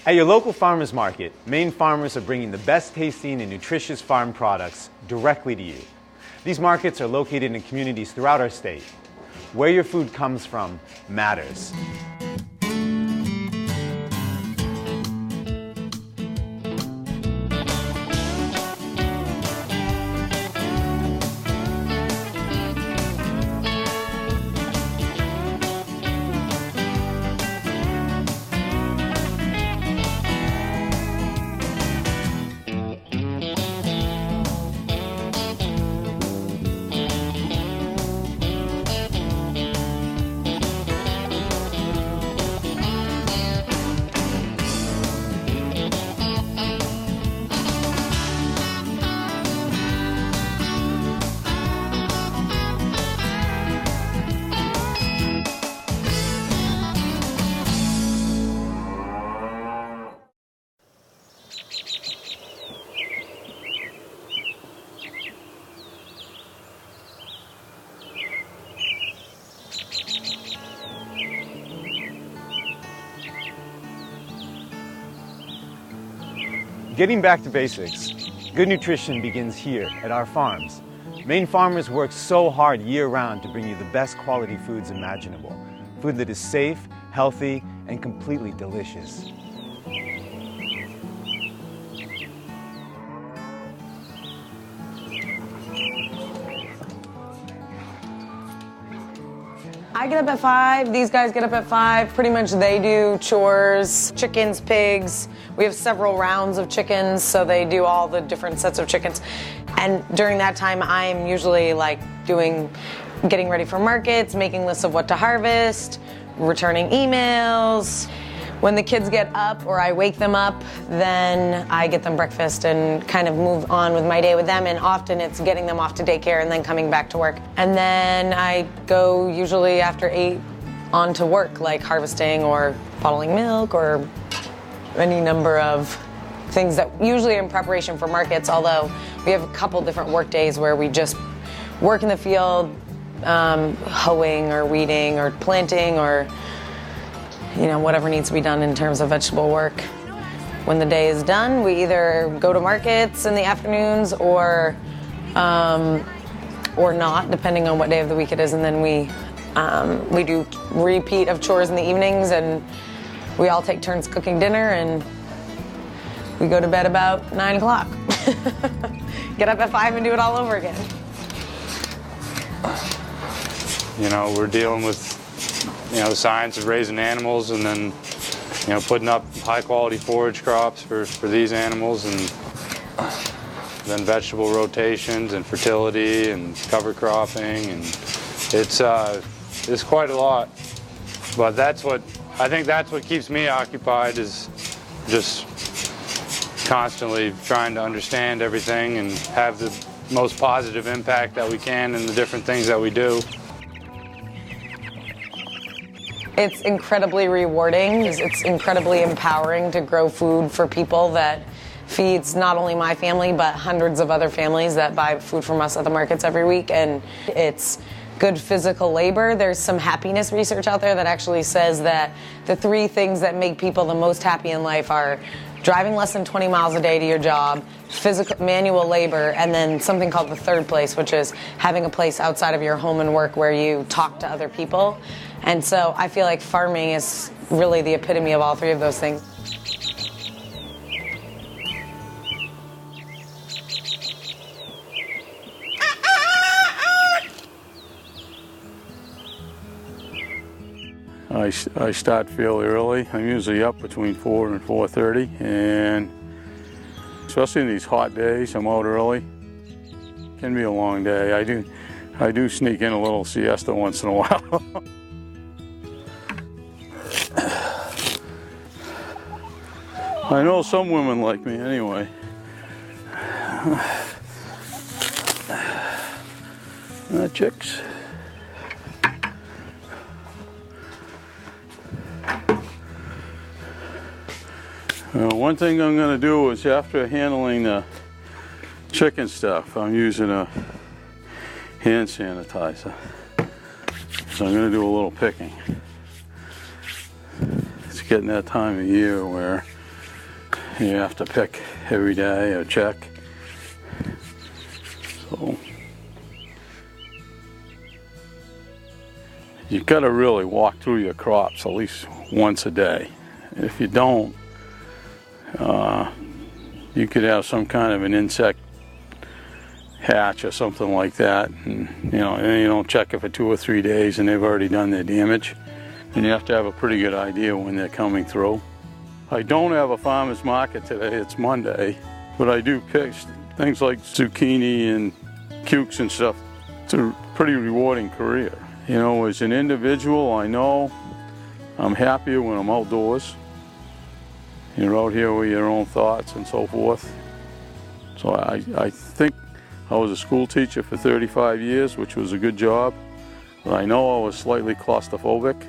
At your local farmers market, Maine farmers are bringing the best tasting and nutritious farm products directly to you. These markets are located in communities throughout our state. Where your food comes from matters. Getting back to basics, good nutrition begins here at our farms. Maine farmers work so hard year-round to bring you the best quality foods imaginable. Food that is safe, healthy, and completely delicious. I get up at 5, these guys get up at 5. Pretty much they do chores, chickens, pigs. We have several rounds of chickens, so they do all the different sets of chickens. And during that time, I'm usually getting ready for markets, making lists of what to harvest, returning emails. When the kids get up or I wake them up, then I get them breakfast and kind of move on with my day with them. And often it's getting them off to daycare and then coming back to work. And then I go usually after 8 on to work, like harvesting or bottling milk or any number of things that usually in preparation for markets, although we have a couple different work days where we just work in the field, hoeing or weeding or planting or whatever needs to be done in terms of vegetable work. When the day is done, we either go to markets in the afternoons or not, depending on what day of the week it is, and then we do repeat of chores in the evenings, and we all take turns cooking dinner, and we go to bed about 9 o'clock. Get up at 5 and do it all over again. We're dealing with the science of raising animals, and then putting up high quality forage crops for these animals, and then vegetable rotations and fertility and cover cropping, and it's quite a lot. But I think that's what keeps me occupied, is just constantly trying to understand everything and have the most positive impact that we can in the different things that we do. It's incredibly rewarding. It's incredibly empowering to grow food for people that feeds not only my family, but hundreds of other families that buy food from us at the markets every week. And it's good physical labor. There's some happiness research out there that actually says that the 3 things that make people the most happy in life are driving less than 20 miles a day to your job, physical manual labor, and then something called the third place, which is having a place outside of your home and work where you talk to other people. And so I feel like farming is really the epitome of all 3 of those things. I start fairly early. I'm usually up between 4 and 4:30, and especially in these hot days, I'm out early. It can be a long day. I do sneak in a little siesta once in a while. I know some women like me anyway. Chicks. One thing I'm going to do is, after handling the chicken stuff, I'm using a hand sanitizer. So I'm going to do a little picking. It's getting that time of year where you have to pick every day or check. So you got to really walk through your crops at least once a day. If you don't, you could have some kind of an insect hatch or something like that, and you don't check it for 2 or 3 days and they've already done their damage. And you have to have a pretty good idea when they're coming through. I don't have a farmer's market today, it's Monday, but I do pick things like zucchini and cukes and stuff. It's a pretty rewarding career. As an individual, I know I'm happier when I'm outdoors. You're out here with your own thoughts and so forth. So I think I was a school teacher for 35 years, which was a good job, but I know I was slightly claustrophobic.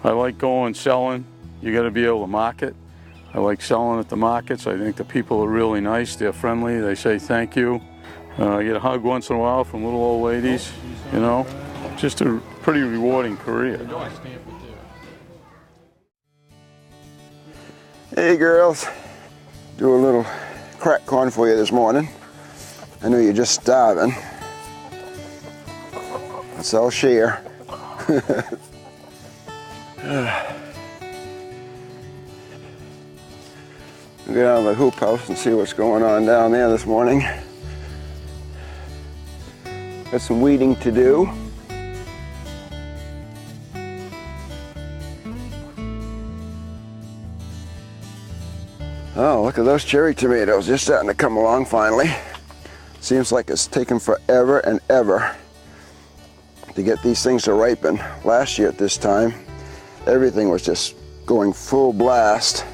I like going selling. You got to be able to market. I like selling at the markets. I think the people are really nice. They're friendly. They say thank you. I get a hug once in a while from little old ladies. Just a pretty rewarding career. Hey girls, do a little crack corn for you this morning. I know you're just starving, so I'll share. We'll get out of the hoop house and see what's going on down there this morning. Got some weeding to do. Oh, look at those cherry tomatoes. They're starting to come along finally. Seems like it's taken forever and ever to get these things to ripen. Last year at this time, everything was just going full blast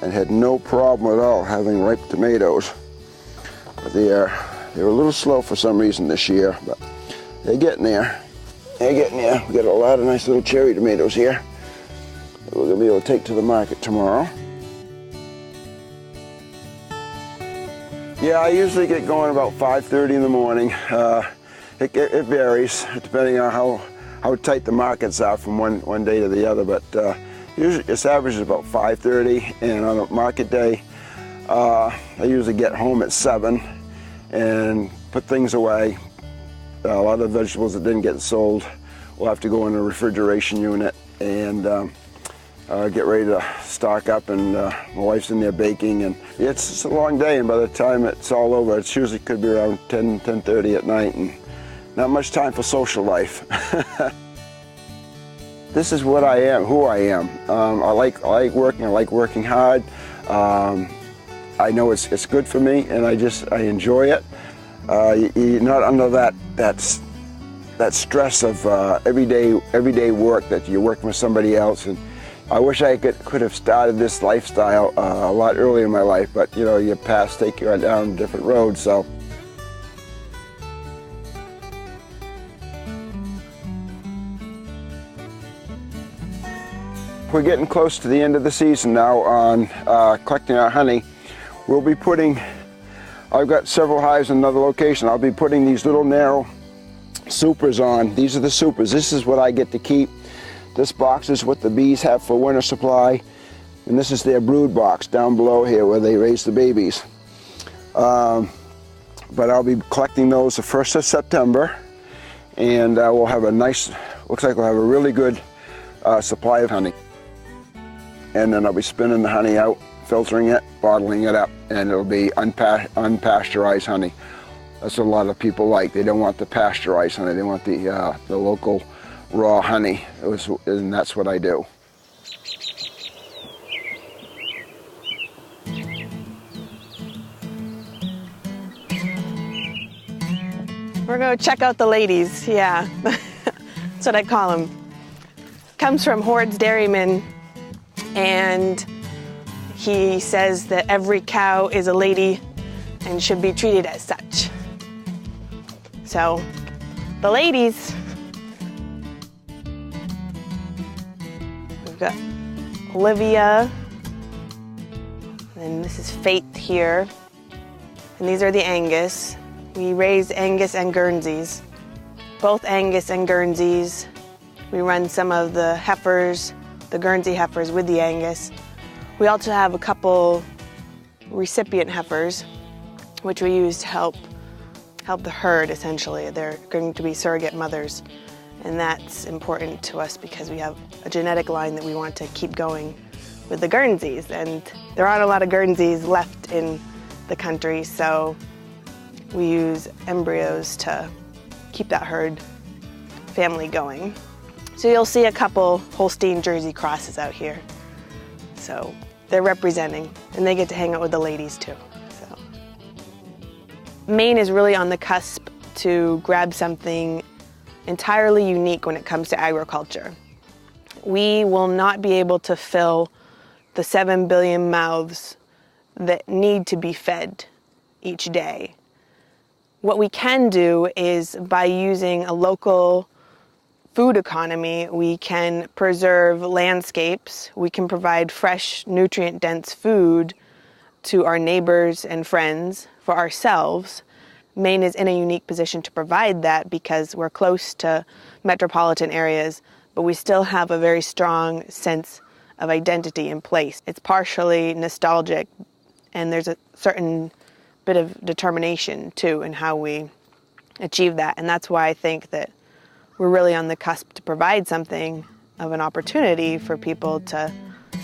and had no problem at all having ripe tomatoes. But they were a little slow for some reason this year, but they're getting there. They're getting there. We got a lot of nice little cherry tomatoes here that we're gonna be able to take to the market tomorrow. Yeah, I usually get going about 5:30 in the morning. It varies depending on how tight the markets are from one day to the other, but usually it's averages about 5:30, and on a market day, I usually get home at 7 and put things away. A lot of vegetables that didn't get sold will have to go in a refrigeration unit and get ready to stock up, and my wife's in there baking, and it's a long day, and by the time it's all over, it usually could be around 10:30 at night, and not much time for social life. This is what I am, who I am. I like working. I like working hard. I know it's good for me, and I enjoy it. You're not under that stress of everyday work that you're working with somebody else. And I wish I could have started this lifestyle a lot earlier in my life, but your paths take you down different roads. So. We're getting close to the end of the season now on collecting our honey. I've got several hives in another location. I'll be putting these little narrow supers on. These are the supers. This is what I get to keep. This box is what the bees have for winter supply, and this is their brood box down below here where they raise the babies. But I'll be collecting those the 1st of September, and we'll have looks like we'll have a really good supply of honey. And then I'll be spinning the honey out, filtering it, bottling it up, and it'll be unpasteurized honey. That's what a lot of people like. They don't want the pasteurized honey. They want the local raw honey, and that's what I do. We're going to check out the ladies, yeah. That's what I call them. Comes from Hoard's Dairyman, and he says that every cow is a lady and should be treated as such. So, the ladies. We've got Olivia, and this is Faith here, and these are the Angus. We raise Angus and Guernseys, both Angus and Guernseys. We run some of the heifers, the Guernsey heifers with the Angus. We also have a couple recipient heifers, which we use to help the herd, essentially. They're going to be surrogate mothers, and that's important to us because we have a genetic line that we want to keep going with the Guernseys, and there aren't a lot of Guernseys left in the country, so we use embryos to keep that herd family going. So you'll see a couple Holstein Jersey crosses out here. So they're representing, and they get to hang out with the ladies too. So Maine is really on the cusp to grab something entirely unique when it comes to agriculture. We will not be able to fill the 7 billion mouths that need to be fed each day. What we can do is, by using a local food economy, we can preserve landscapes, we can provide fresh, nutrient-dense food to our neighbors and friends, for ourselves. Maine is in a unique position to provide that because we're close to metropolitan areas, but we still have a very strong sense of identity in place. It's partially nostalgic, and there's a certain bit of determination too in how we achieve that, and that's why I think that we're really on the cusp to provide something of an opportunity for people to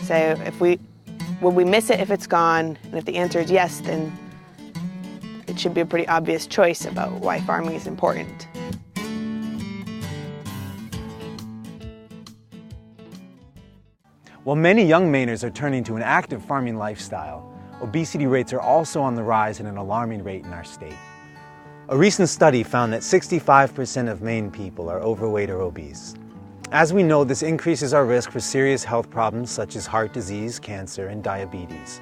say, will we miss it if it's gone? And if the answer is yes, then it should be a pretty obvious choice about why farming is important. While many young Mainers are turning to an active farming lifestyle, obesity rates are also on the rise at an alarming rate in our state. A recent study found that 65% of Maine people are overweight or obese. As we know, this increases our risk for serious health problems such as heart disease, cancer, and diabetes.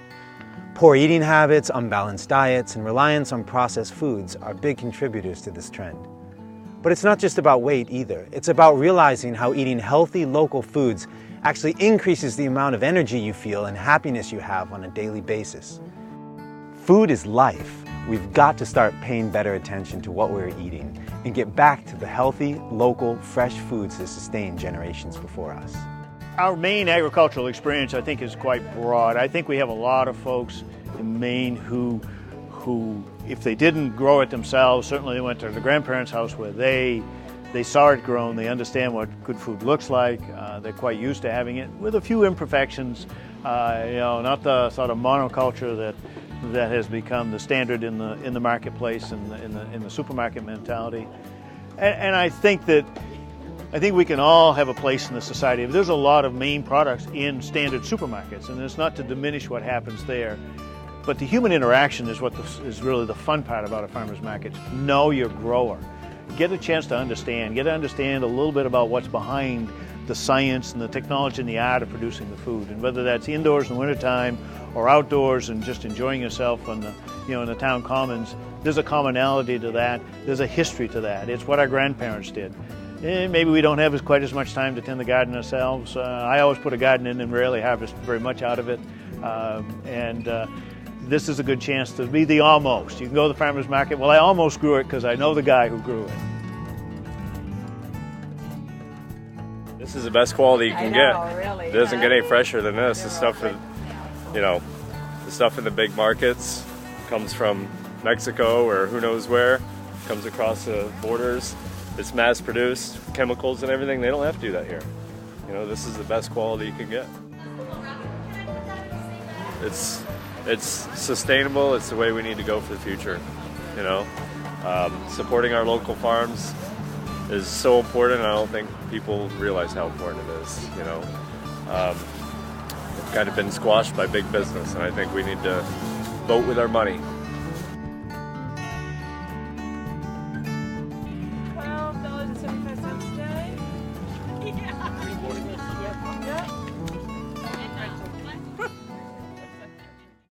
Poor eating habits, unbalanced diets, and reliance on processed foods are big contributors to this trend. But it's not just about weight either. It's about realizing how eating healthy local foods actually increases the amount of energy you feel and happiness you have on a daily basis. Food is life. We've got to start paying better attention to what we're eating and get back to the healthy, local, fresh foods that sustain generations before us. Our Maine agricultural experience, I think, is quite broad. I think we have a lot of folks in Maine who, if they didn't grow it themselves, certainly they went to their grandparents' house where they saw it grown, they understand what good food looks like, they're quite used to having it, with a few imperfections, not the sort of monoculture that has become the standard in the marketplace and in the supermarket mentality. And I think we can all have a place in the society. There's a lot of Maine products in standard supermarkets, and it's not to diminish what happens there. But the human interaction is what is really the fun part about a farmer's market. Know your grower. Get a chance to understand. Get to understand a little bit about what's behind the science and the technology and the art of producing the food. And whether that's indoors in the wintertime or outdoors and just enjoying yourself on in the town commons, there's a commonality to that. There's a history to that. It's what our grandparents did. Maybe we don't have quite as much time to tend the garden ourselves. I always put a garden in and rarely harvest very much out of it. This is a good chance to be the almost. You can go to the farmer's market. Well, I almost grew it because I know the guy who grew it. This is the best quality you can get. Really. It doesn't get any fresher than this. The stuff the stuff in the big markets comes from Mexico or who knows where, comes across the borders. It's mass produced, chemicals and everything. They don't have to do that here. This is the best quality you can get. It's sustainable. It's the way we need to go for the future. Supporting our local farms is so important. I don't think people realize how important it is. It's kind of been squashed by big business, and I think we need to vote with our money.